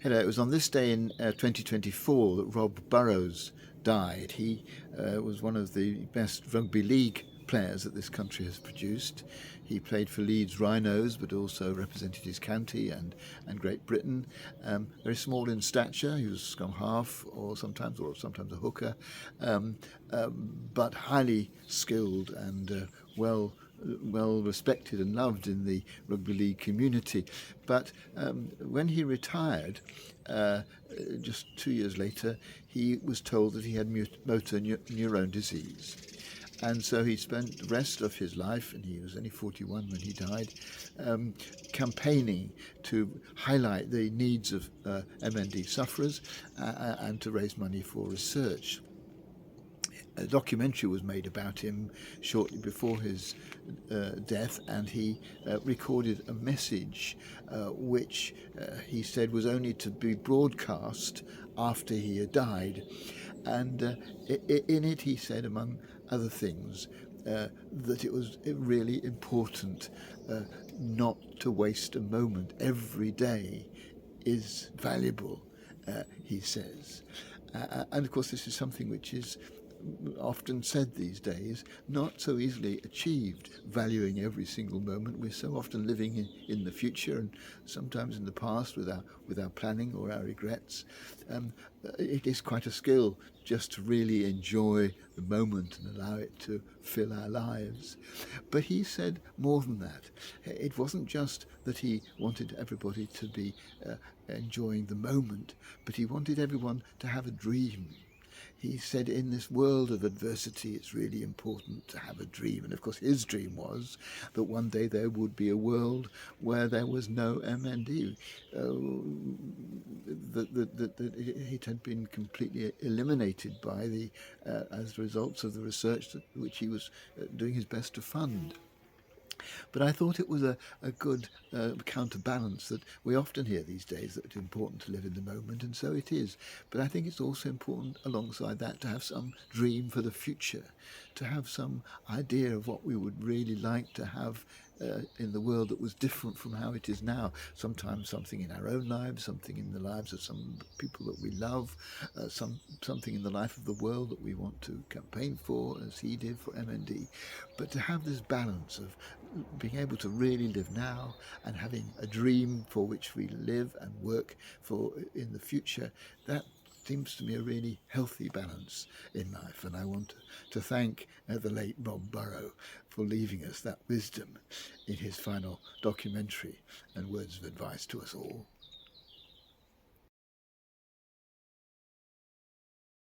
Hello, it was on this day in 2024 that Rob Burrows died. He was one of the best rugby league players that this country has produced. He played for Leeds Rhinos, but also represented his county and Great Britain. Very small in stature, he was scrum half or sometimes a hooker, but highly skilled and well respected and loved in the rugby league community. But when he retired, just 2 years later, he was told that he had motor neurone disease. And so he spent the rest of his life, and he was only 41 when he died, campaigning to highlight the needs of MND sufferers and to raise money for research. A documentary was made about him shortly before his death, and he recorded a message which he said was only to be broadcast after he had died. And in it he said, among other things, that it was really important not to waste a moment. Every day is valuable, he says. And of course this is something which is often said these days, not so easily achieved, valuing every single moment. We're so often living in the future and sometimes in the past with our planning or our regrets. It is quite a skill just to really enjoy the moment and allow it to fill our lives. But he said more than that. It wasn't just that he wanted everybody to be enjoying the moment, but he wanted everyone to have a dream. He said in this world of adversity, it's really important to have a dream. And of course, his dream was that one day there would be a world where there was no MND. That it had been completely eliminated by as a result of the research which he was doing his best to fund. But I thought it was a good counterbalance that we often hear these days, that it's important to live in the moment, and so it is. But I think it's also important alongside that to have some dream for the future, to have some idea of what we would really like to have in the world that was different from how it is now. Sometimes something in our own lives, something in the lives of some people that we love, something in the life of the world that we want to campaign for, as he did for MND. But to have this balance of being able to really live now and having a dream for which we live and work for in the future, that seems to me a really healthy balance in life. And I want to thank the late Rob Burrow for leaving us that wisdom in his final documentary and words of advice to us all.